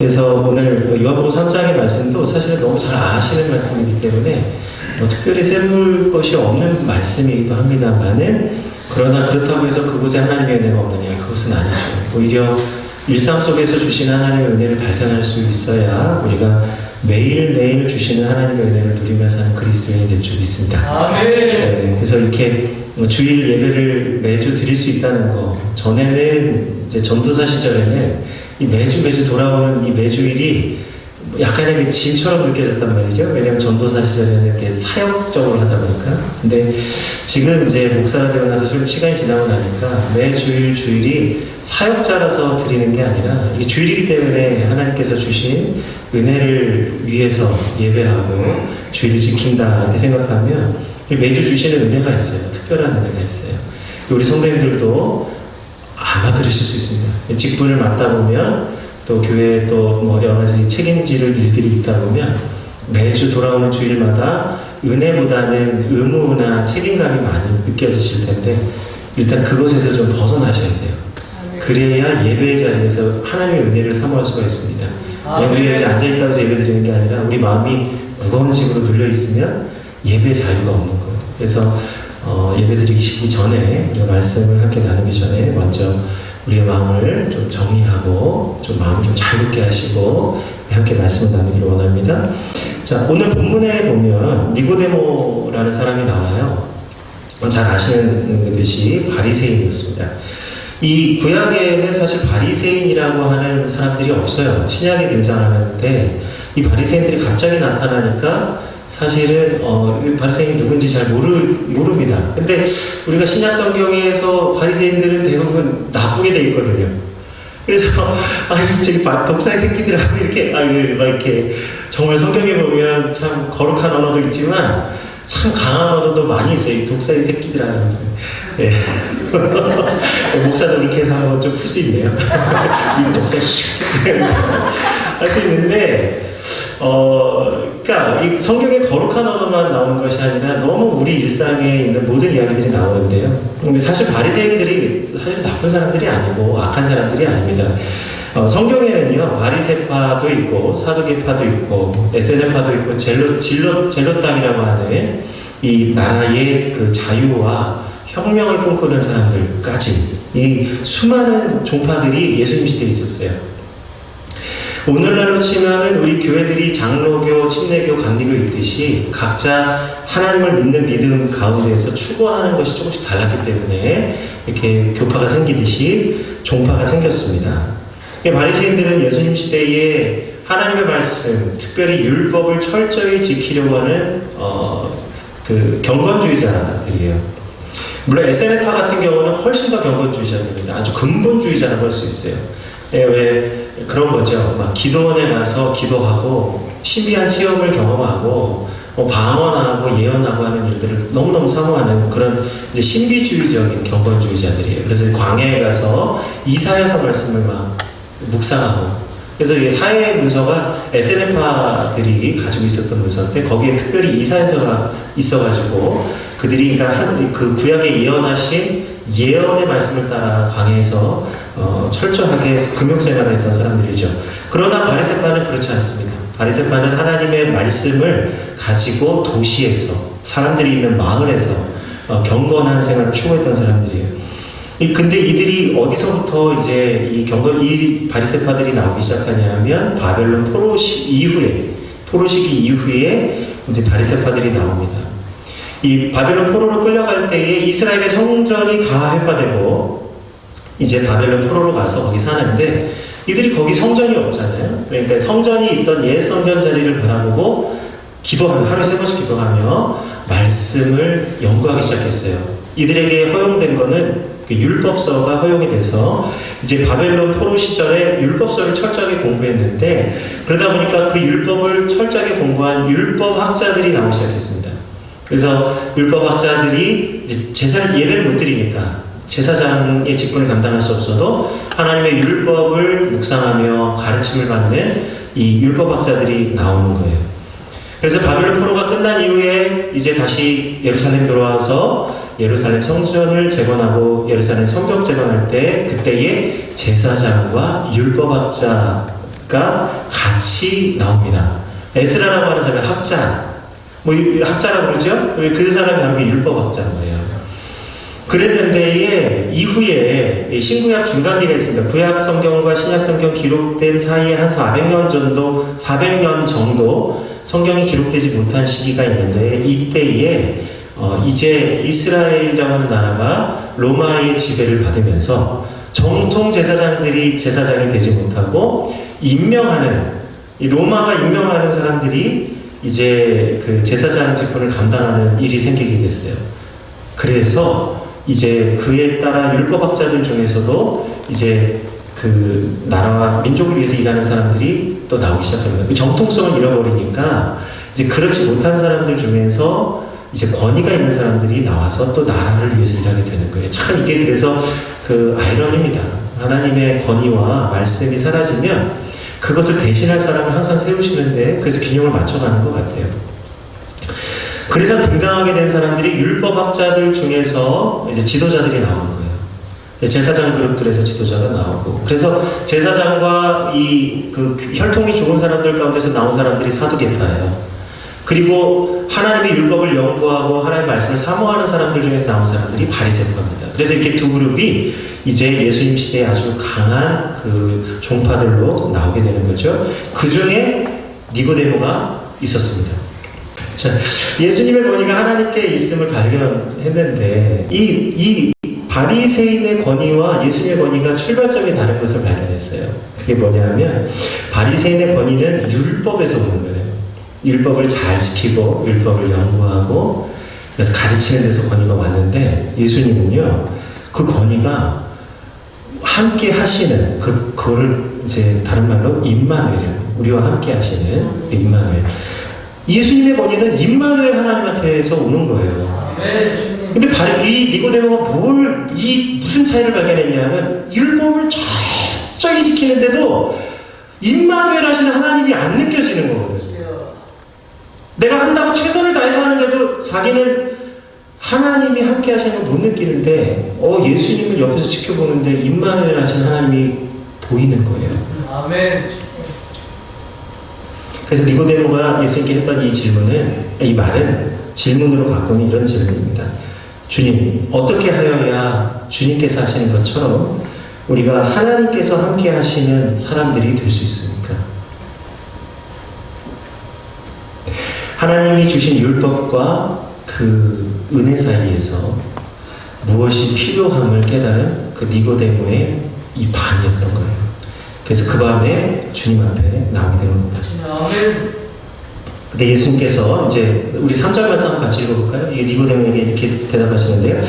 그래서 오늘 요한복음 3장의 말씀도 사실은 너무 잘 아시는 말씀이기 때문에 특별히 세울 것이 없는 말씀이기도 합니다만은, 그러나 그렇다고 해서 그곳에 하나님의 은혜가 없느냐, 그것은 아니죠. 오히려 일상 속에서 주시는 하나님의 은혜를 발견할 수 있어야 우리가 매일매일 주시는 하나님의 은혜를 누리며 사는 그리스도인이 될 줄 믿습니다. 아멘. 네, 그래서 이렇게 주일 예배를 매주 드릴 수 있다는 거, 전에는 이제 전도사 시절에는 이 매주 돌아오는 이 매주일이 약간의 짐처럼 느껴졌단 말이죠. 왜냐하면 전도사 시절에는 이렇게 사역적으로 하다 보니까. 근데 지금 이제 목사가 되고 나서 좀 시간이 지나고 나니까 매주일 주일이 사역자라서 드리는 게 아니라 이게 주일이기 때문에 하나님께서 주신 은혜를 위해서 예배하고 주일을 지킨다 이렇게 생각하면 매주 주시는 은혜가 있어요. 특별한 은혜가 있어요. 우리 성도님들도 아마 그러실 수 있습니다. 직분을 맡다 보면 또 교회에 또 뭐 여러 가지 책임질 일들이 있다 보면 매주 돌아오는 주일마다 은혜보다는 의무나 책임감이 많이 느껴지실 텐데, 일단 그것에서 좀 벗어나셔야 돼요. 그래야 예배의 자리에서 하나님의 은혜를 사모할 수가 있습니다. 우리 여기 앉아있다고 해서 예배 드리는 게 아니라 우리 마음이 무거운 식으로 눌려있으면 예배의 자유가 없는 거예요. 그래서 예배 드리기 전에 우리가 말씀을 함께 나누기 전에 먼저 우리의 마음을 좀 정리하고 좀 마음을 좀 자유롭게 하시고 함께 말씀을 나누기를 원합니다. 자, 오늘 본문에 보면 니고데모라는 사람이 나와요. 잘 아시는 듯이 바리새인이었습니다. 이 구약에는 사실 바리새인이라고 하는 사람들이 없어요. 신약에 등장하는데 이 바리새인들이 갑자기 나타나니까 사실은 바리새인이 누군지 잘 모릅니다. 근데 우리가 신약 성경에서 바리새인들은 대부분 나쁘게 돼 있거든요. 그래서 저기 독사의 새끼들하고 이렇게 막 이렇게 정말 성경에 보면 참 거룩한 언어도 있지만 참 강한 언어도 많이 있어요. 이 독사의 새끼들하고. 네. 목사도 그렇게 해서 한번 좀 풀 수 있네요. 이 독사의 새끼들 할 수 있는데. 그러니까 이 성경에 거룩한 언어만 나오는 것이 아니라 너무 우리 일상에 있는 모든 이야기들이 나오는데요. 근데 사실 바리새인들이 사실 나쁜 사람들이 아니고 악한 사람들이 아닙니다. 성경에는요, 바리새파도 있고 사두개파도 있고 에세네파도 있고 젤롯당이라고 하는 이 나라의 그 자유와 혁명을 꿈꾸는 사람들까지 이 수많은 종파들이 예수님 시대에 있었어요. 오늘날로 치면은 우리 교회들이 장로교, 침례교, 감리교 있듯이 각자 하나님을 믿는 믿음 가운데에서 추구하는 것이 조금씩 달랐기 때문에 이렇게 교파가 생기듯이 종파가 생겼습니다. 바리새인들은 예수님 시대에 하나님의 말씀, 특별히 율법을 철저히 지키려고 하는 그 경건주의자들이에요. 물론 에세네파 같은 경우는 훨씬 더 경건주의자들입니다. 아주 근본주의자라고 할 수 있어요. 왜 그런 거죠. 막 기도원에 가서 기도하고 신비한 체험을 경험하고 방언하고 예언하고 하는 일들을 너무너무 사모하는 그런 이제 신비주의적인 경건주의자들이에요. 그래서 광야에 가서 이사야서 말씀을 막 묵상하고, 그래서 이 사회 문서가 에세네파들이 가지고 있었던 문서인데 거기에 특별히 이사야서가 있어가지고 그들이 그러니까 그 구약에 예언하신 예언의 말씀을 따라 광야에서 철저하게 금욕생활을 했던 사람들이죠. 그러나 바리새파는 그렇지 않습니다. 바리새파는 하나님의 말씀을 가지고 도시에서, 사람들이 있는 마을에서 경건한 생활을 추구했던 사람들이에요. 근데 이들이 어디서부터 이제 이 바리새파들이 나오기 시작하냐면 바벨론 포로 시기 이후에 이제 바리새파들이 나옵니다. 이 바벨론 포로로 끌려갈 때에 이스라엘의 성전이 다 회파되고 이제 바벨론 포로로 가서 거기 사는데 이들이 거기 성전이 없잖아요. 그러니까 성전이 있던 옛 성전 자리를 바라보고 기도하며, 하루에 3번씩 기도하며 말씀을 연구하기 시작했어요. 이들에게 허용된 거는 그 율법서가 허용이 돼서 이제 바벨론 포로 시절에 율법서를 철저하게 공부했는데, 그러다 보니까 그 율법을 철저하게 공부한 율법학자들이 나오기 시작했습니다. 그래서 율법학자들이 제사를 예배를 못 드리니까 제사장의 직분을 감당할 수 없어도 하나님의 율법을 묵상하며 가르침을 받는 이 율법학자들이 나오는 거예요. 그래서 바벨론 포로가 끝난 이후에 이제 다시 예루살렘 돌아와서 예루살렘 성전을 재건하고 예루살렘 성벽 재건할 때 그때의 제사장과 율법학자 같이 나옵니다. 에스라라고 하는 사람이 학자, 학자라고 그러죠? 그 사람이 바로 율법학자인 거예요. 그랬는데 이후에 신구약 중간기가 있습니다. 구약 성경과 신약 성경 기록된 사이에 한 400년 정도 성경이 기록되지 못한 시기가 있는데, 이때에 이제 이스라엘이라고 하는 나라가 로마의 지배를 받으면서 정통 제사장들이 제사장이 되지 못하고 로마가 임명하는 사람들이 이제 그 제사장 직분을 감당하는 일이 생기게 됐어요. 그래서 이제 그에 따라 율법학자들 중에서도 이제 그 나라와 민족을 위해서 일하는 사람들이 또 나오기 시작합니다. 정통성을 잃어버리니까 이제 그렇지 못한 사람들 중에서 이제 권위가 있는 사람들이 나와서 또 나라를 위해서 일하게 되는 거예요. 참 이게 그래서 그 아이러니입니다. 하나님의 권위와 말씀이 사라지면 그것을 대신할 사람을 항상 세우시는데, 그래서 균형을 맞춰가는 것 같아요. 그래서 등장하게 된 사람들이 율법학자들 중에서 이제 지도자들이 나오는 거예요. 제사장 그룹들에서 지도자가 나오고, 그래서 제사장과 그 혈통이 좋은 사람들 가운데서 나온 사람들이 사두개파예요. 그리고 하나님의 율법을 연구하고 하나님의 말씀을 사모하는 사람들 중에서 나온 사람들이 바리새파입니다. 그래서 이렇게 두 그룹이 이제 예수님 시대에 아주 강한 그 종파들로 나오게 되는 거죠. 그 중에 니고데모가 있었습니다. 자, 예수님의 권위가 하나님께 있음을 발견했는데, 이 바리새인의 권위와 예수님의 권위가 출발점이 다른 것을 발견했어요. 그게 뭐냐면, 바리새인의 권위는 율법에서 오는 거예요. 율법을 잘 지키고 율법을 연구하고 그래서 가르치는 데서 권위가 왔는데, 예수님은요 그 권위가 함께 하시는 그거를 이제 다른 말로 임마누엘, 우리와 함께 하시는 임마누엘, 예수님의 권위는 임마누엘 하나님한테서 오는 거예요. 근데 이 니고데모가 무슨 차이를 발견했냐면, 율법을 철저히 지키는데도 임마누엘 하시는 하나님이 안 느껴지는 거거든요. 내가 한다고 최선을 다해서 하는데도 자기는 하나님이 함께 하시는 걸 못 느끼는데, 예수님은 옆에서 지켜보는데 임마누엘 하신 하나님이 보이는 거예요. 아멘. 그래서 니고데모가 예수님께 했던 이 말은 질문으로 바꾸는 이런 질문입니다. 주님, 어떻게 하여야 주님께서 하시는 것처럼 우리가 하나님께서 함께 하시는 사람들이 될 수 있습니까? 하나님이 주신 율법과 그 은혜 사이에서 무엇이 필요함을 깨달은 그 니고데모의 이 밤이었던 거예요. 그래서 그 밤에 주님 앞에 나오게 된 겁니다. 근데 예수님께서 이제 우리 3절 말씀 한번 같이 읽어볼까요? 니고데모에게 이렇게 대답하시는데요.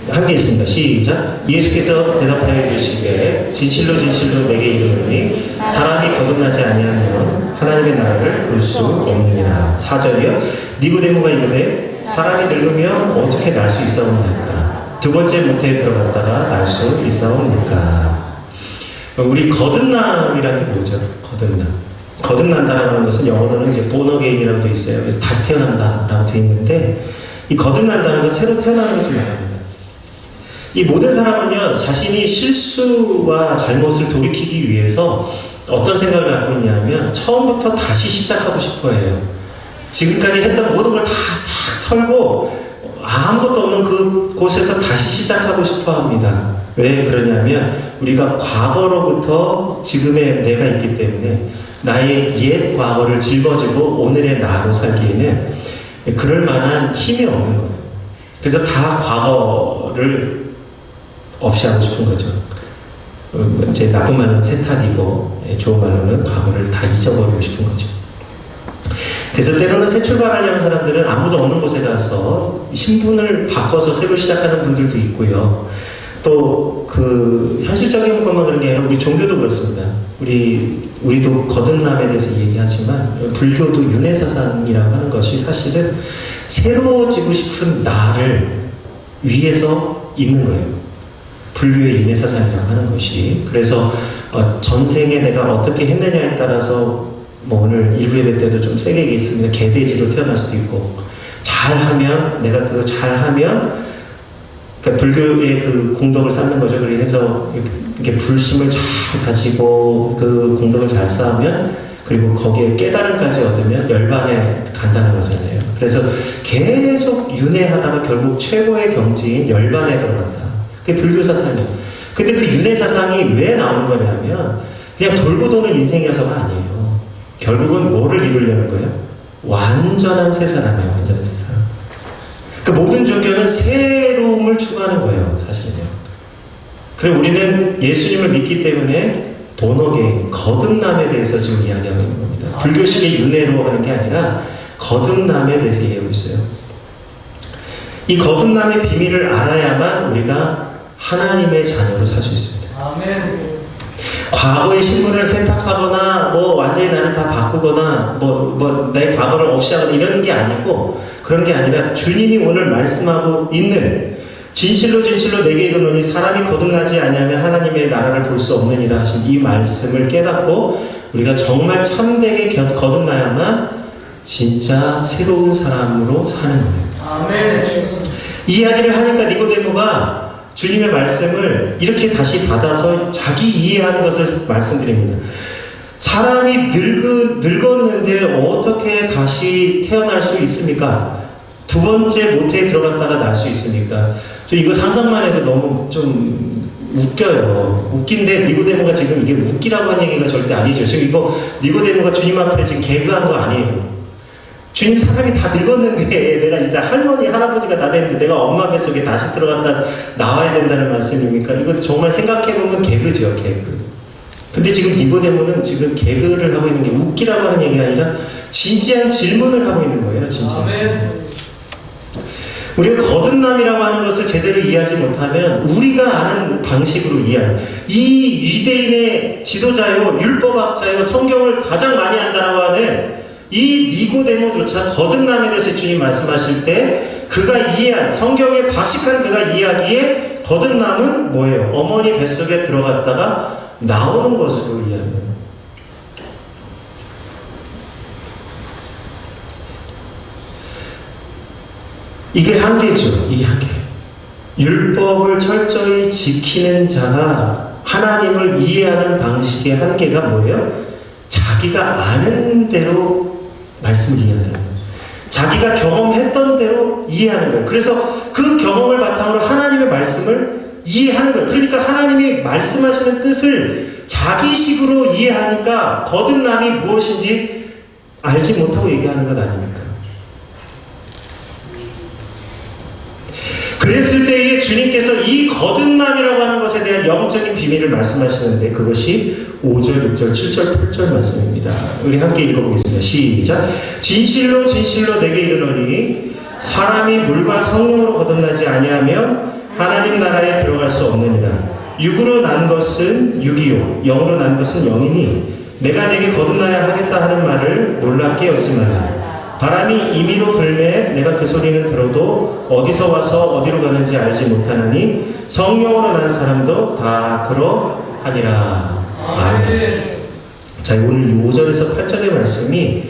한 개 있습니다. 시작. 예수께서 대답하여 이르시되 진실로 진실로 내게 이르노니 사람이 거듭나지 아니하면 하나님의 나라를 볼 수 없느니라. 4절이요. 니고데모가 이르되 사람이 늙으면 어떻게 날 수 있사옵니까? 두 번째 모태에 들어갔다가 날 수 있사옵니까? 우리 거듭남이라는 게 뭐죠? 거듭난다라고 하는 것은 영어로는 이제 born-again이라고 되어 있어요. 그래서 다시 태어난다라고 되어 있는데, 이 거듭난다는 건 새로 태어나는 것을 말합니다. 이 모든 사람은요, 자신이 실수와 잘못을 돌이키기 위해서 어떤 생각을 갖고 있냐면, 처음부터 다시 시작하고 싶어 해요. 지금까지 했던 모든 걸 다 싹 털고 아무것도 없는 그곳에서 다시 시작하고 싶어 합니다. 왜 그러냐면, 우리가 과거로부터 지금의 내가 있기 때문에 나의 옛 과거를 짊어지고 오늘의 나로 살기에는 그럴 만한 힘이 없는 거예요. 그래서 다 과거를 없이 하고 싶은 거죠. 이제 나쁜 말로는 세탁이고, 좋은 말로는 과거를 다 잊어버리고 싶은 거죠. 그래서 때로는 새 출발하려는 사람들은 아무도 없는 곳에 가서 신분을 바꿔서 새로 시작하는 분들도 있고요. 또 그 현실적인 것만 그런 게 아니라 우리 종교도 그렇습니다. 우리도 거듭남에 대해서 얘기하지만, 불교도 윤회사상이라고 하는 것이 사실은 새로워지고 싶은 나를 위해서 있는 거예요. 불교의 윤회사상이라고 하는 것이. 그래서 전생에 내가 어떻게 했느냐에 따라서 오늘 일부 예배 때도 좀 세게 얘기했습니다. 개돼지로 태어날 수도 있고, 잘하면 내가 그거 잘하면 그러니까 불교의 그 공덕을 쌓는 거죠. 그래서 이렇게 불심을 잘 가지고 그 공덕을 잘 쌓으면, 그리고 거기에 깨달음까지 얻으면 열반에 간다는 거잖아요. 그래서 계속 윤회하다가 결국 최고의 경지인 열반에 들어간다. 그게 불교 사상이에요. 근데 그 윤회 사상이 왜 나오는 거냐면 그냥 돌고 도는 인생이어서가 아니에요. 결국은 뭐를 이루려는 거예요? 완전한 새 사람이에요. 완전한 새 사람. 그 모든 종교는 새로움을 추구하는 거예요. 사실은요. 그리고 우리는 예수님을 믿기 때문에 본어게인, 거듭남에 대해서 지금 이야기하고 있는 겁니다. 불교식의 윤회로 하는 게 아니라 거듭남에 대해서 이해하고 있어요. 이 거듭남의 비밀을 알아야만 우리가 하나님의 자녀로 살 수 있습니다. 아멘. 과거의 신분을 세탁하거나 완전히 나를 다 바꾸거나 내 과거를 없애거나 이런 게 아니고, 그런 게 아니라 주님이 오늘 말씀하고 있는 진실로 진실로 내게 이르노니 사람이 거듭나지 아니하면 하나님의 나라를 볼 수 없느니라 하신 이 말씀을 깨닫고 우리가 정말 참되게 거듭나야만 진짜 새로운 사람으로 사는 거예요. 아멘. 이 이야기를 하니까 니고데모가 주님의 말씀을 이렇게 다시 받아서 자기 이해하는 것을 말씀드립니다. 사람이 늙었는데 어떻게 다시 태어날 수 있습니까? 두 번째 모태에 들어갔다가 날 수 있습니까? 저 이거 상상만 해도 너무 좀 웃겨요. 웃긴데 니고데모가 지금 이게 웃기라고 한 얘기가 절대 아니죠. 지금 이거 니고데모가 주님 앞에 지금 개그한 거 아니에요. 주님, 사람이 다 늙었는데 내가 진짜 할머니, 할아버지가 다 됐는데 내가 엄마 뱃속에 다시 들어갔다 나와야 된다는 말씀입니까? 이거 정말 생각해보면 개그죠, 개그. 근데 지금 니고데모는 지금 개그를 하고 있는 게 웃기라고 하는 얘기가 아니라 진지한 질문을 하고 있는 거예요, 진지한 질문. 우리가 거듭남이라고 하는 것을 제대로 이해하지 못하면 우리가 아는 방식으로 이해하는, 이 유대인의 지도자요, 율법학자요, 성경을 가장 많이 안다라고 하는 이 니고데모조차 거듭남에 대해서 주님 말씀하실 때 그가 이해한, 성경에 박식한 그가 이해하기에 거듭남은 뭐예요? 어머니 뱃속에 들어갔다가 나오는 것으로 이해합니다. 이게 한계죠. 이게 한계. 율법을 철저히 지키는 자가 하나님을 이해하는 방식의 한계가 뭐예요? 자기가 아는 대로 말씀을 이해한다는 거예요. 자기가 경험했던 대로 이해하는 거예요. 그래서 그 경험을 바탕으로 하나님의 말씀을 이해하는 거예요. 그러니까 하나님이 말씀하시는 뜻을 자기식으로 이해하니까 거듭남이 무엇인지 알지 못하고 얘기하는 것 아닙니까? 그랬을 때에 주님께서 이 거듭남이라고 하는 것에 대한 영적인 비밀을 말씀하시는데 그것이 5절, 6절, 7절, 8절 말씀입니다. 우리 함께 읽어보겠습니다. 시작. 진실로 진실로 내게 이르노니 사람이 물과 성령으로 거듭나지 아니하면 하나님 나라에 들어갈 수 없느니라. 육으로 난 것은 육이요 영으로 난 것은 영이니 내가 내게 거듭나야 하겠다 하는 말을 놀랍게 여기지 말라. 바람이 임의로 불매 내가 그 소리는 들어도 어디서 와서 어디로 가는지 알지 못하느니 성령으로 난 사람도 다 그러하니라. 아멘. 자, 오늘 5절에서 8절의 말씀이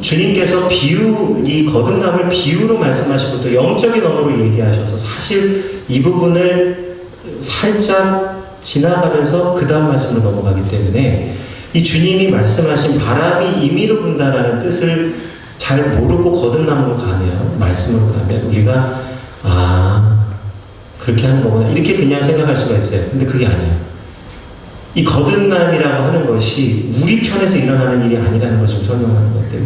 주님께서 이 거듭남을 비유로 말씀하시고 또 영적인 언어로 얘기하셔서 사실 이 부분을 살짝 지나가면서 그 다음 말씀으로 넘어가기 때문에 이 주님이 말씀하신 바람이 임의로 분다라는 뜻을 잘 모르고 거듭남으로 가면, 말씀으로 가면 우리가 그렇게 하는 거구나 이렇게 그냥 생각할 수가 있어요. 근데 그게 아니에요. 이 거듭남이라고 하는 것이 우리 편에서 일어나는 일이 아니라는 것을 설명하는 건데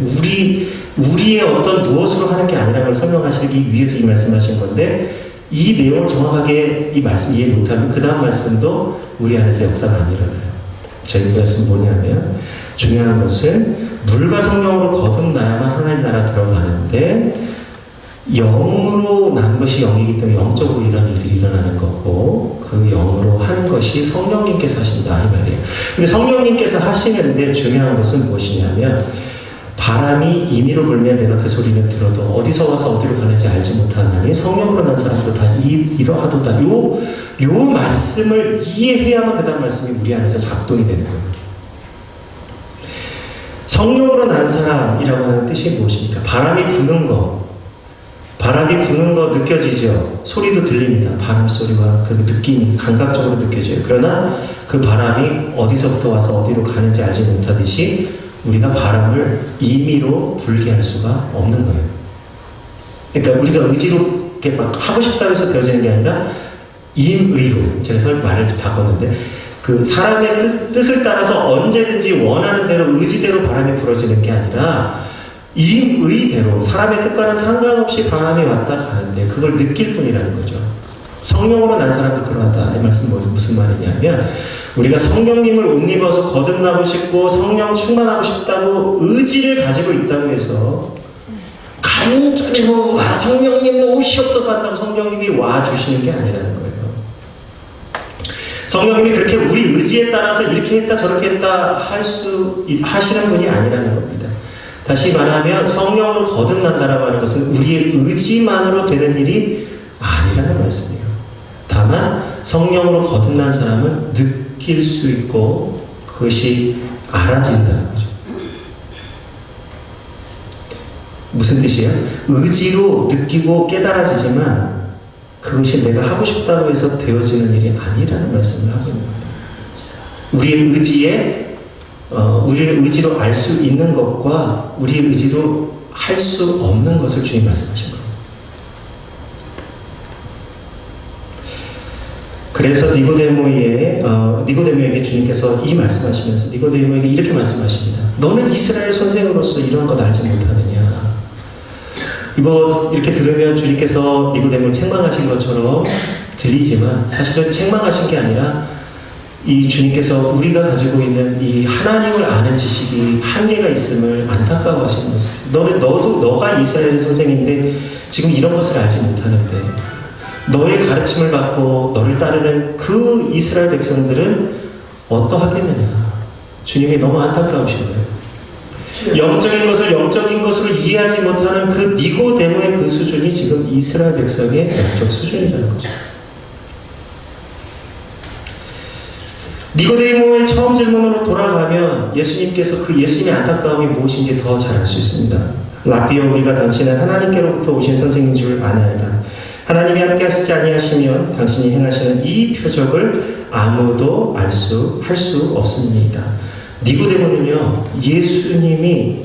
우리의 어떤 무엇으로 하는 게 아니라는 걸 설명하시기 위해서 이 말씀하신 건데 이 내용을 정확하게 이 말씀 이해 못하면 그 다음 말씀도 우리 안에서 역사가 안 일어나요. 이 말씀 뭐냐면 중요한 것은 물과 성령으로 거듭나야만 하나님 나라 들어가는데 영으로 난 것이 영이기 때문에 영적으로 이런 일들이 일어나는 거고 그 영으로 하는 것이 성령님께서 하신다 이 말이에요. 근데 성령님께서 하시는데 중요한 것은 무엇이냐면 바람이 임의로 불면 내가 그 소리는 들어도 어디서 와서 어디로 가는지 알지 못하나니 성령으로 난 사람도 다 이러하도다. 요 말씀을 이해해야만 그 다음 말씀이 우리 안에서 작동이 되는 거예요. 성령으로 난 사람이라고 하는 뜻이 무엇입니까? 바람이 부는 거, 바람이 부는 거 느껴지죠? 소리도 들립니다. 바람 소리와 그 느낌이 감각적으로 느껴져요. 그러나 그 바람이 어디서부터 와서 어디로 가는지 알지 못하듯이 우리가 바람을 임의로 불게 할 수가 없는 거예요. 그러니까 우리가 의지로 이렇게 막 하고 싶다고 해서 되어지는 게 아니라 임의로, 제가 말을 바꿨는데 그 사람의 뜻을 따라서 언제든지 원하는 대로 의지대로 바람이 불어지는 게 아니라 임의대로 사람의 뜻과는 상관없이 바람이 왔다 가는데 그걸 느낄 뿐이라는 거죠. 성령으로 난 사람도 그러하다. 이 말씀 무슨 말이냐면 우리가 성령님을 옷 입어서 거듭나고 싶고 성령 충만하고 싶다고 의지를 가지고 있다고 해서 간절히 와 성령님 오시옵소서 한다고 성령님이 와 주시는 게 아니라는 거예요. 성령님이 그렇게 우리 의지에 따라서 이렇게 했다 저렇게 했다 하시는 분이 아니라는 겁니다. 다시 말하면 성령으로 거듭난다라고 하는 것은 우리의 의지만으로 되는 일이 아니라는 말씀이에요. 다만 성령으로 거듭난 사람은 느낄 수 있고 그것이 알아진다는 거죠. 무슨 뜻이에요? 의지로 느끼고 깨달아지지만 그것이 내가 하고 싶다고 해서 되어지는 일이 아니라는 말씀을 하고 있는 거예요. 우리의 의지로 알 수 있는 것과 우리의 의지로 할 수 없는 것을 주님 말씀하신 거예요. 그래서 니고데모에게 주님께서 이 말씀하시면서 니고데모에게 이렇게 말씀하십니다. 너는 이스라엘 선생으로서 이런 것 알지 못하느냐? 이거 이렇게 들으면 주님께서 니고데모를 책망하신 것처럼 들리지만 사실은 책망하신 게 아니라 이 주님께서 우리가 가지고 있는 이 하나님을 아는 지식이 한계가 있음을 안타까워하시는 것을 너가 이스라엘 선생인데 지금 이런 것을 알지 못하는데 너의 가르침을 받고 너를 따르는 그 이스라엘 백성들은 어떠하겠느냐. 주님이 너무 안타까우신 거예요. 영적인 것을 영적인 것으로 이해하지 못하는 그 니고데모의 그 수준이 지금 이스라엘 백성의 영적 수준이라는 거죠. 니고데모의 처음 질문으로 돌아가면 예수님께서 그 예수님의 안타까움이 무엇인지 더 잘 알 수 있습니다. 라비오 우리가 당신은 하나님께로부터 오신 선생인 줄 아나이다. 하나님이 함께 하시지 아니하시면 당신이 행하시는 이 표적을 아무도 할 수 없습니다. 니고데모는요, 예수님이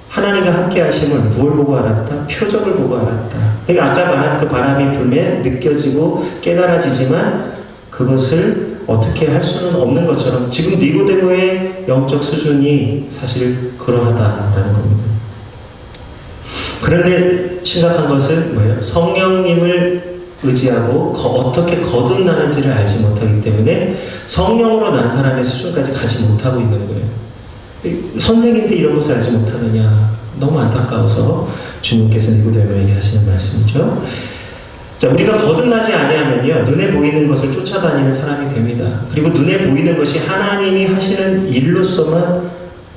하나님과 함께 하심을 무엇을 보고 알았다? 표적을 보고 알았다. 그러니까 아까 말한 그 바람이 불면 느껴지고 깨달아지지만 그것을 어떻게 할 수는 없는 것처럼 지금 니고데모의 영적 수준이 사실 그러하다라는 겁니다. 그런데 심각한 것은 뭐예요? 성령님을 의지하고 어떻게 거듭나는지를 알지 못하기 때문에 성령으로 난 사람의 수준까지 가지 못하고 있는 거예요. 선생인데 이런 것을 알지 못하느냐. 너무 안타까워서 주님께서 니고데모에게 하시는 말씀이죠. 자, 우리가 거듭나지 아니하면요, 눈에 보이는 것을 쫓아다니는 사람이 됩니다. 그리고 눈에 보이는 것이 하나님이 하시는 일로서만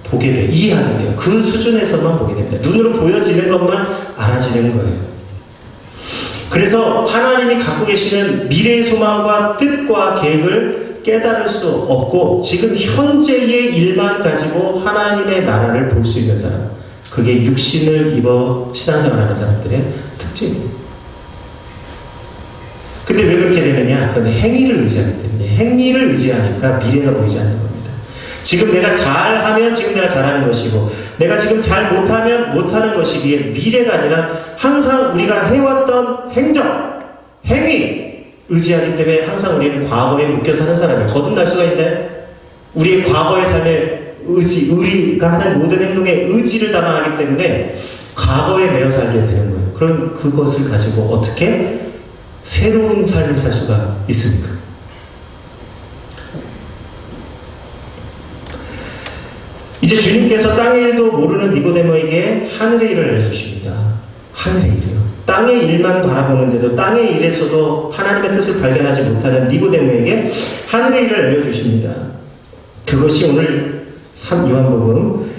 보게 돼요. 이해하게 돼요. 그 수준에서만 보게 됩니다. 눈으로 보여지는 것만 알아지는 거예요. 그래서 하나님이 갖고 계시는 미래의 소망과 뜻과 계획을 깨달을 수 없고 지금 현재의 일만 가지고 하나님의 나라를 볼 수 있는 사람, 그게 육신을 입어 신앙생활하는 사람들의 특징입니다. 근데 왜 그렇게 되느냐? 그건 행위를 의지하기 때문에. 행위를 의지하니까 미래가 보이지 않는 겁니다. 지금 내가 잘하면 지금 내가 잘하는 것이고 내가 지금 잘 못하면 못하는 것이기에 미래가 아니라 항상 우리가 해왔던 행위 의지하기 때문에 항상 우리는 과거에 묶여 사는 사람이에요. 거듭날 수가 있나요? 우리의 과거의 삶의 의지, 우리가 하는 모든 행동에 의지를 담아하기 때문에 과거에 매여 살게 되는 거예요. 그럼 그것을 가지고 어떻게 새로운 삶을 살 수가 있습니까? 이제 주님께서 땅의 일도 모르는 니고데모에게 하늘의 일을 알려주십니다. 하늘의 일이요. 땅의 일만 바라보는데도 땅의 일에서도 하나님의 뜻을 발견하지 못하는 니고데모에게 하늘의 일을 알려주십니다. 그것이 오늘 요한복음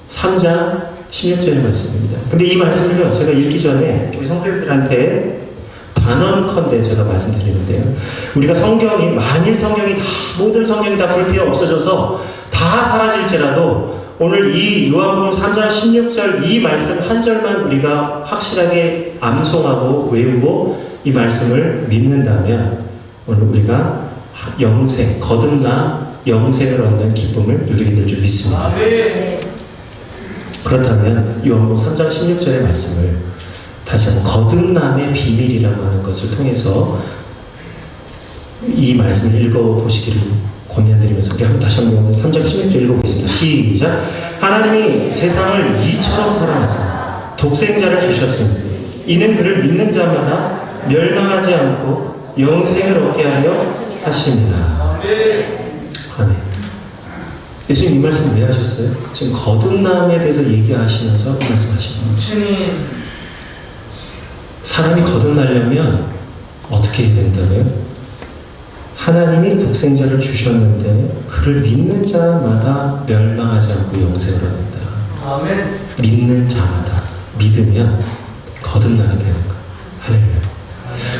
3장 16절의 말씀입니다. 근데 이 말씀을요, 제가 읽기 전에 우리 성도님들한테 단언컨대 제가 말씀드리는데요. 우리가 성경이, 만일 성경이 다, 모든 성경이 다 불태워 없어져서 다 사라질지라도 오늘 이 요한복음 3장 16절 이 말씀 한 절만 우리가 확실하게 암송하고 외우고 이 말씀을 믿는다면 오늘 우리가 영생, 거듭나 영생을 얻는 기쁨을 누리게 될 줄 믿습니다. 그렇다면 요한복음 3장 16절의 말씀을 다시 한번 거듭남의 비밀이라고 하는 것을 통해서 이 말씀을 읽어보시기를 권면드리면서 다시 한번 3장 16절 읽어보겠습니다. 시작! 하나님이 세상을 이처럼 사랑하사 독생자를 주셨으니 이는 그를 믿는 자마다 멸망하지 않고 영생을 얻게 하려 하십니다. 아멘. 예수님 이 말씀 왜 하셨어요? 지금 거듭남에 대해서 얘기하시면서 말씀하시는 거예요. 사람이 거듭나려면 어떻게 해야 된다고요? 하나님이 독생자를 주셨는데 그를 믿는 자마다 멸망하지 않고 영생을 얻는다. 아멘. 믿는 자마다 믿으면 거듭나게 되는 거예요. 할렐루야.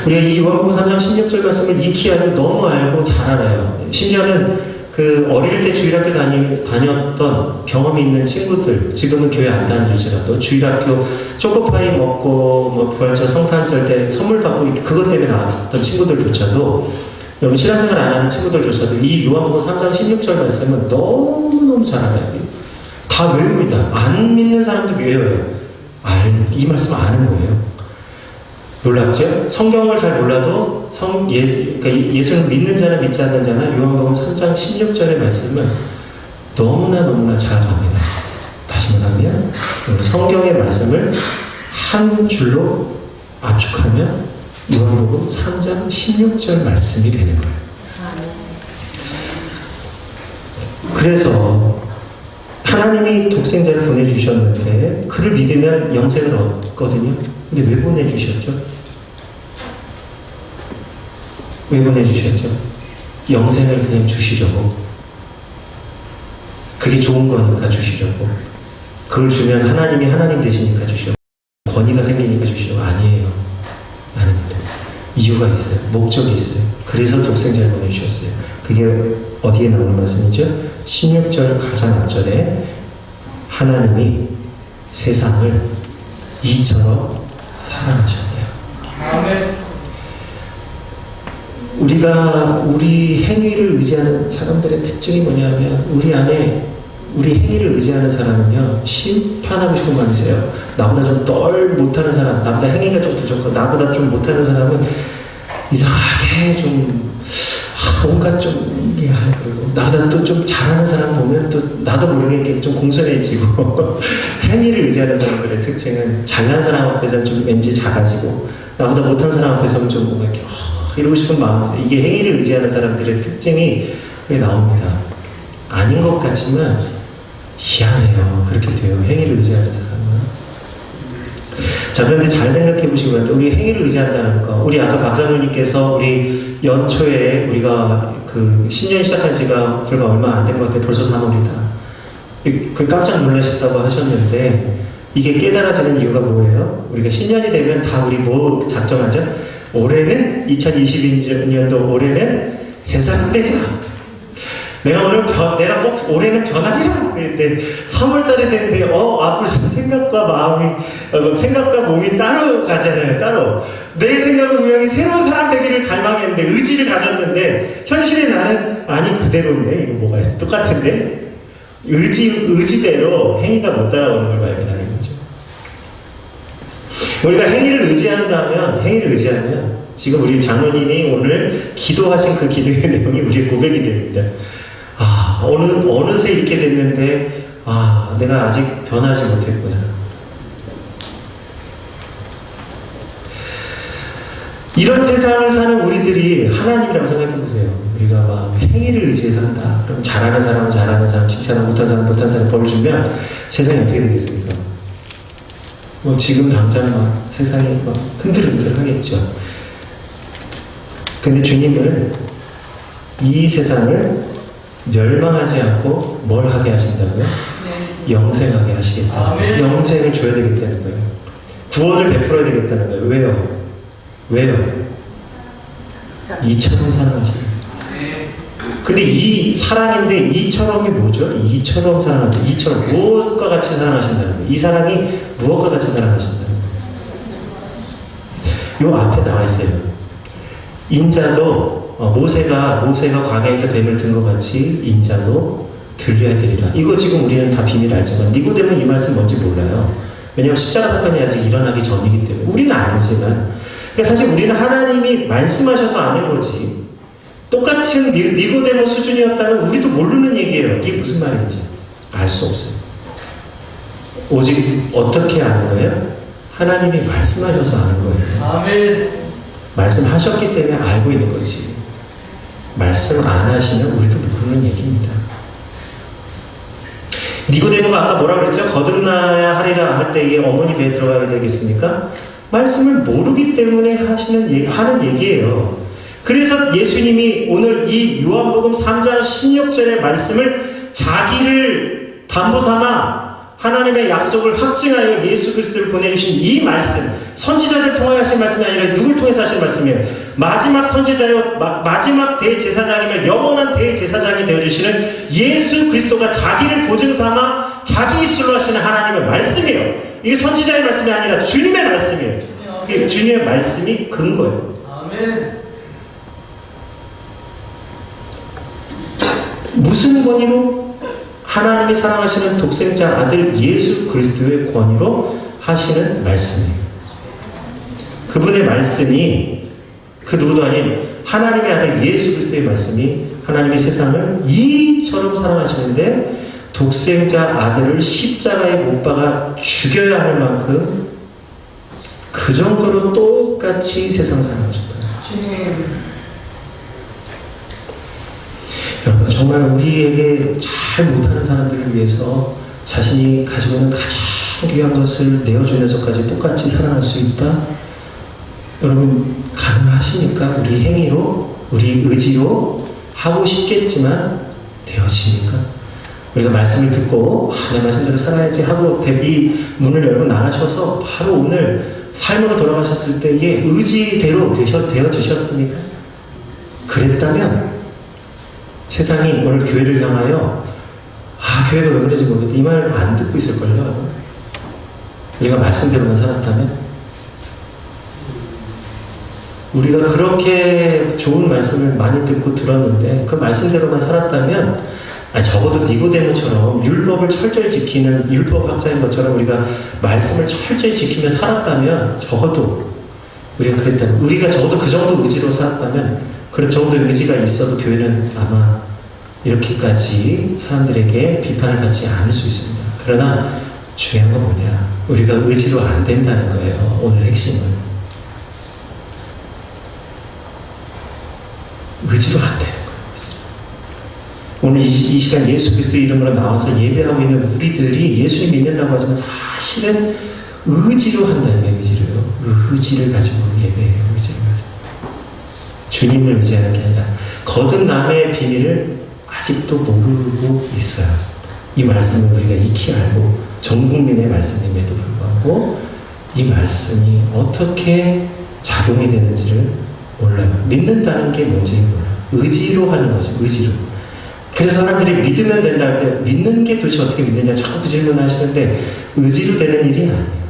우리가 이 요한복음 3장 16절 말씀을 익히 알고 너무 알고 잘 알아요. 심지어는 그 어릴 때 주일학교 다녔던 경험이 있는 친구들, 지금은 교회 안 다닐지라도 주일학교 초코파이 먹고 뭐 부활절 성탄절 때 선물 받고 그것 때문에 나왔던 친구들조차도, 여러분 신앙생활 안 하는 친구들조차도 이 요한복음 3장 16절 말씀은 너무너무 잘 알아요. 다 외웁니다. 안 믿는 사람도 외워요. 이 말씀 아는 거예요. 놀랍죠? 성경을 잘 몰라도 그러니까 예수를 믿는 자나 믿지 않는 자나 요한복음 3장 16절의 말씀은 너무나 잘 갑니다. 다시 말하면 성경의 말씀을 한 줄로 압축하면 요한복음 3장 16절 말씀이 되는 거예요. 그래서 하나님이 독생자를 보내주셨는데 그를 믿으면 영생을 얻거든요. 근데 왜 보내주셨죠? 왜 보내주셨죠? 영생을 그냥 주시려고. 그게 좋은 거니까 주시려고. 그걸 주면 하나님이 하나님 되시니까 주시려고. 권위가 생기니까 주시려고. 아니에요. 아닙니다. 이유가 있어요. 목적이 있어요. 그래서 독생자를 보내주셨어요. 그게 어디에 나오는 말씀이죠? 16절 가장 앞절에 하나님이 세상을 이처럼 사랑하셨대요. 아멘. 우리 행위를 의지하는 사람들의 특징이 뭐냐면 우리 행위를 의지하는 사람은요 심판하고 싶은 마음이세요. 나보다 좀 덜 못하는 사람, 나보다 행위가 좀 부족하고 나보다 좀 못하는 사람은 이상하게 좀 뭔가 좀 그리고 나보다 또 좀 잘하는 사람 보면 또 나도 모르게 좀 공손해지고 행위를 의지하는 사람들의 특징은 잘난 사람 앞에서는 좀 왠지 작아지고 나보다 못한 사람 앞에서는 좀 뭔가 이렇게 이러고 싶은 마음, 이게 행위를 의지하는 사람들의 특징이 나옵니다. 아닌 것 같지만 희한해요. 그렇게 돼요. 행위를 의지하는 사람은. 자, 그런데 잘 생각해 보시기 바랍니다. 우리 행위를 의지한다는 거. 우리 아까 박사님께서 우리 연초에 우리가 그 신년 시작한 지가 불과 얼마 안 된 것 같아요. 벌써 3월이다. 그 깜짝 놀라셨다고 하셨는데 이게 깨달아지는 이유가 뭐예요? 우리가 신년이 되면 다 우리 뭐 작정하죠? 올해는 2022년도 올해는 세상 되자. 내가 꼭 올해는 변하리라. 그랬는데 3월달에 됐는데 앞으로 생각과 몸이 따로 가잖아요. 따로. 내 생각과 모양이 새로운 사람 되기를 갈망했는데 의지를 가졌는데 현실에 나는 아니 그대로인데 이거 뭐가 똑같은데 의지대로 행위가 못 따라오는 걸 발견하는 거죠. 우리가 행위를 의지하면 지금 우리 장로님이 오늘 기도하신 그 기도의 내용이 우리의 고백이 됩니다. 어느새 이렇게 됐는데 내가 아직 변하지 못했구나. 이런 세상을 사는 우리들이 하나님이라고 생각해보세요. 우리가 막 행위를 의지해서 한다. 그럼 잘하는 사람은 잘하는 사람, 칭찬하고 못한 사람 벌 주면 세상이 어떻게 되겠습니까? 지금 당장 막 세상이 막 흔들흔들 하겠죠. 근데 주님은 이 세상을 멸망하지 않고 뭘 하게 하신다고요? 영생하게 하시겠다. 영생을 줘야 되겠다는 거예요. 구원을 베풀어야 되겠다는 거예요. 왜요? 이처럼 사랑하시는 근데 이 사랑인데 이처럼이 뭐죠? 이처럼 사랑한다. 이처럼 무엇과 같이 사랑하신다는 거예요. 이 사랑이 무엇과 같이 사랑하신다는 거예요. 요 앞에 나와 있어요. 인자도 모세가 광야에서 뱀을 든 것 같이 인자도 들려야 되리라. 이거 지금 우리는 다 비밀 알지만 니고데모는 이 말씀 뭔지 몰라요. 왜냐하면 십자가 사건이 아직 일어나기 전이기 때문에 우리는 알지만 그러니까 사실 우리는 하나님이 말씀하셔서 아는 거지 똑같은 니고데모 수준이었다면 우리도 모르는 얘기예요. 이게 무슨 말인지 알 수 없어요. 오직 어떻게 아는 거예요? 하나님이 말씀하셔서 아는 거예요. 아멘. 말씀하셨기 때문에 알고 있는 거지. 말씀 안 하시면 우리도 모르는 얘기입니다. 니고데모가 아까 뭐라고 그랬죠? 거듭나야 하리라 할 때에 어머니 배에 들어가게 되겠습니까? 말씀을 모르기 때문에 하는 얘기예요. 그래서 예수님이 오늘 이 요한복음 3장 16절의 말씀을 자기를 담보삼아 하나님의 약속을 확증하여 예수 그리스도를 보내주신 이 말씀, 선지자들 통하여 하신 말씀이 아니라 누굴 통해서 하신 말씀이에요? 마지막 선지자요, 마지막 대제사장이며 영원한 대제사장이 되어주시는 예수 그리스도가 자기를 보증삼아 자기 입술로 하시는 하나님의 말씀이에요. 이게 선지자의 말씀이 아니라 주님의 말씀이에요. 그 주님의 말씀이 근거예요. 아멘. 무슨 권위로? 하나님이 사랑하시는 독생자 아들 예수 그리스도의 권위로 하시는 말씀이에요. 그분의 말씀이 그 누구도 아닌 하나님의 아들 예수 그리스도의 말씀이 하나님이 세상을 이처럼 사랑하시는데 독생자 아들을 십자가에 못 박아 죽여야 할 만큼 그 정도로 똑같이 세상 사랑하셨다. 주님. 여러분 정말 우리에게 잘 못하는 사람들을 위해서 자신이 가지고 있는 가장 귀한 것을 내어주면서까지 똑같이 사랑할 수 있다? 여러분 가능하십니까? 우리 행위로, 우리 의지로 하고 싶겠지만 되어집니까? 우리가 말씀을 듣고 내 말씀대로 살아야지 하고 이 문을 열고 나가셔서 바로 오늘 삶으로 돌아가셨을 때의 의지대로 되어지셨습니까? 그랬다면 세상이 오늘 교회를 향하여 교회가 왜 그러지 모르겠다 이 말 안 듣고 있을걸요. 우리가 말씀대로만 살았다면 우리가 그렇게 좋은 말씀을 많이 듣고 들었는데 그 말씀대로만 살았다면 적어도 니고데모처럼 율법을 철저히 지키는 율법학자인 것처럼 우리가 말씀을 철저히 지키며 살았다면 적어도 우리가 그랬다면 우리가 적어도 그 정도 의지로 살았다면 그런 정도의 의지가 있어도 교회는 아마 이렇게까지 사람들에게 비판을 받지 않을 수 있습니다. 그러나 중요한 건 뭐냐? 우리가 의지로 안 된다는 거예요. 오늘 핵심은. 의지로 안 되는 거예요. 오늘 이 시간 예수 그리스도 이름으로 나와서 예배하고 있는 우리들이 예수님 믿는다고 하지만 사실은 의지로 한다는 거예요. 의지를 가지고 예배해요. 의지를 가지고. 주님을 의지하는 게 아니라 거듭남의 비밀을 아직도 모르고 있어요. 이 말씀을 우리가 익히 알고 전 국민의 말씀임에도 불구하고 이 말씀이 어떻게 작용이 되는지를 몰라요. 믿는다는 게 뭔지 몰라요. 의지로 하는 거죠. 의지로. 그래서 사람들이 믿으면 된다 할 때 믿는 게 도대체 어떻게 믿느냐 자꾸 그 질문을 하시는데 의지로 되는 일이 아니에요.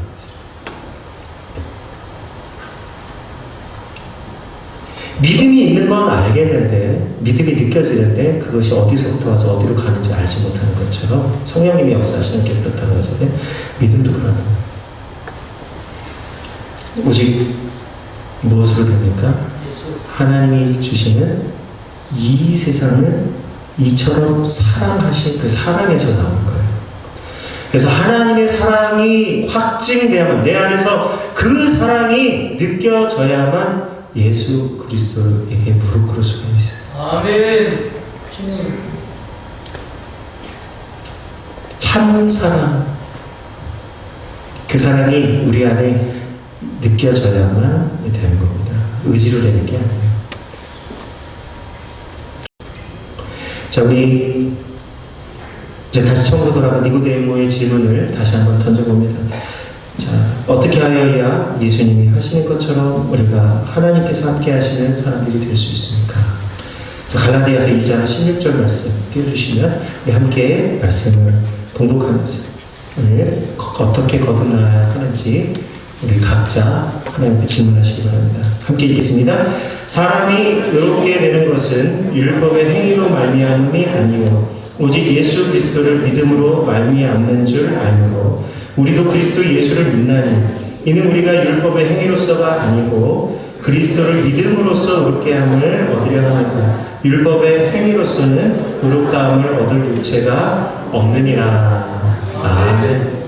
믿음이 있는 건 알겠는데 믿음이 느껴지는데 그것이 어디서부터 와서 어디로 가는지 알지 못하는 것처럼 성령님이 역사하시는 게 그렇다는 거잖아요. 믿음도 그러는 거예요. 오직 무엇으로 됩니까? 하나님이 주시는 이 세상을 이처럼 사랑하신 그 사랑에서 나온 거예요. 그래서 하나님의 사랑이 확증되야만 내 안에서 그 사랑이 느껴져야만 예수 그리스도에게 무릎 꿇을 수가 있어요. 아멘. 주님. 참 사랑. 그 사랑이 우리 안에 느껴져야만 되는 겁니다. 의지로 되는 게 아니에요. 자, 우리 이제 다시 처음으로 돌아가 니고데모의 질문을 다시 한번 던져봅니다. 자, 어떻게 하여야 예수님이 하시는 것처럼 우리가 하나님께서 함께 하시는 사람들이 될 수 있습니까? 갈라디아서 2장 16절 말씀 띄워주시면 우리 함께 말씀을 봉독하면서 오늘 어떻게 거듭나야 하는지 우리 각자 하나님께 질문하시기 바랍니다. 함께 읽겠습니다. 사람이 의롭게 되는 것은 율법의 행위로 말미암음이 아니요 오직 예수 그리스도를 믿음으로 말미암는 줄 알므로 우리도 그리스도 예수를 믿나니 이는 우리가 율법의 행위로서가 아니고 그리스도를 믿음으로써 의롭게 함을 얻으려 합니다. 율법의 행위로서는 의롭다함을 얻을 육체가 없느니라. 아멘.